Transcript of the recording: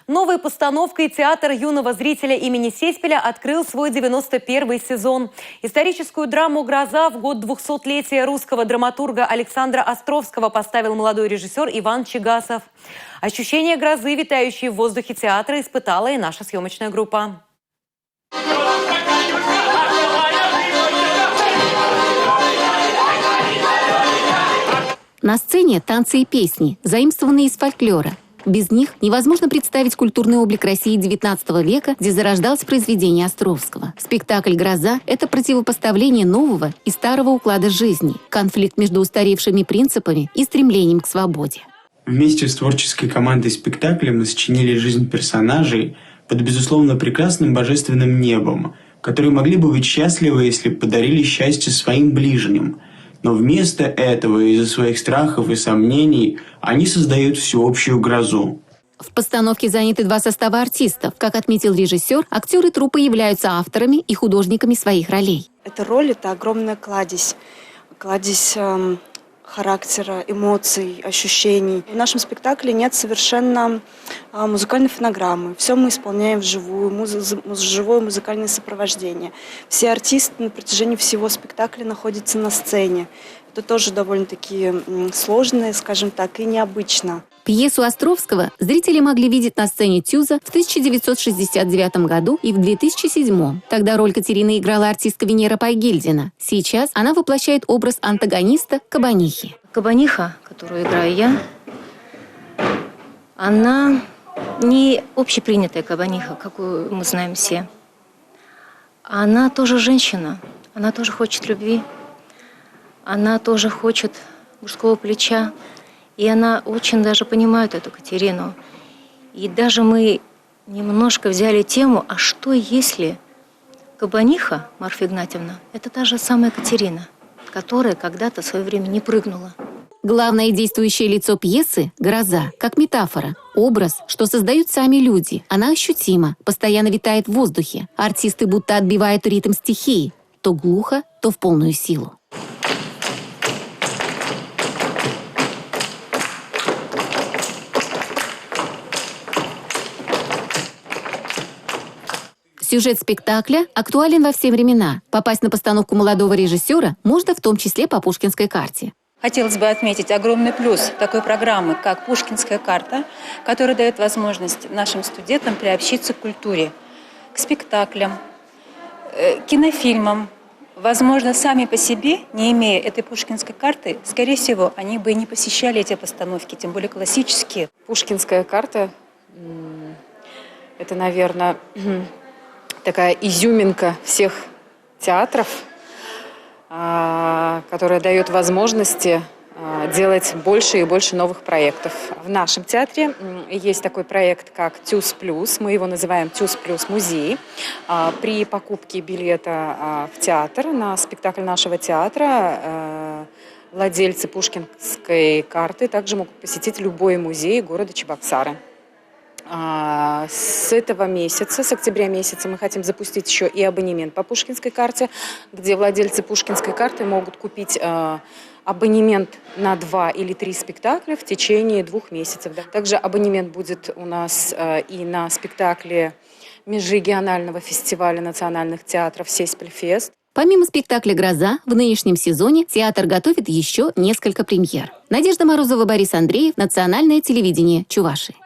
Новой постановкой театр юного зрителя имени Сеспеля открыл свой 91-й сезон. Историческую драму «Гроза» в год 200-летия русского драматурга Александра Островского поставил молодой режиссер Иван Чигасов. Ощущение грозы, витающей в воздухе театра, испытала и наша съемочная группа. На сцене танцы и песни, заимствованные из фольклора. Без них невозможно представить культурный облик России XIX века, где зарождалось произведение Островского. Спектакль «Гроза» — это противопоставление нового и старого уклада жизни, конфликт между устаревшими принципами и стремлением к свободе. Вместе с творческой командой спектакля мы сочинили жизнь персонажей под, безусловно, прекрасным божественным небом, которые могли бы быть счастливы, если бы подарили счастье своим ближним. Но вместо этого, из-за своих страхов и сомнений, они создают всеобщую грозу. В постановке заняты два состава артистов. Как отметил режиссер, актеры труппы являются авторами и художниками своих ролей. Эта роль – это огромная кладезь характера, эмоций, ощущений. В нашем спектакле нет совершенно музыкальной фонограммы. Все мы исполняем вживую, живое музыкальное сопровождение. Все артисты на протяжении всего спектакля находятся на сцене. Это тоже довольно-таки сложно, скажем так, и необычно. Пьесу Островского зрители могли видеть на сцене ТЮЗа в 1969 году и в 2007. Тогда роль Катерины играла артистка Венера Пайгельдина. Сейчас она воплощает образ антагониста Кабанихи. Кабаниха, которую играю я, она не общепринятая кабаниха, какую мы знаем все. Она тоже женщина, она тоже хочет любви, она тоже хочет мужского плеча. И она очень даже понимает эту Катерину. И даже мы немножко взяли тему, а что если Кабаниха, Марфа Игнатьевна, это та же самая Катерина, которая когда-то в свое время не прыгнула. Главное действующее лицо пьесы – гроза, как метафора. Образ, что создают сами люди. Она ощутима, постоянно витает в воздухе. Артисты будто отбивают ритм стихии. То глухо, то в полную силу. Сюжет спектакля актуален во все времена. Попасть на постановку молодого режиссера можно в том числе по Пушкинской карте. Хотелось бы отметить огромный плюс такой программы, как «Пушкинская карта», которая дает возможность нашим студентам приобщиться к культуре, к спектаклям, кинофильмам. Возможно, сами по себе, не имея этой пушкинской карты, скорее всего, они бы и не посещали эти постановки, тем более классические. Пушкинская карта – это, наверное, такая изюминка всех театров, которая дает возможности делать больше и больше новых проектов. В нашем театре есть такой проект, как «ТЮЗ Плюс». Мы его называем «ТЮЗ Плюс Музей». При покупке билета в театр на спектакль нашего театра владельцы пушкинской карты также могут посетить любой музей города Чебоксары. С этого месяца, с октября месяца, мы хотим запустить еще и абонемент по Пушкинской карте, где владельцы Пушкинской карты могут купить абонемент на 2 или 3 спектакля в течение 2 месяцев. Также абонемент будет у нас и на спектакле межрегионального фестиваля национальных театров «Сеспельфест». Помимо спектакля «Гроза», в нынешнем сезоне театр готовит еще несколько премьер. Надежда Морозова, Борис Андреев, Национальное телевидение Чувашии.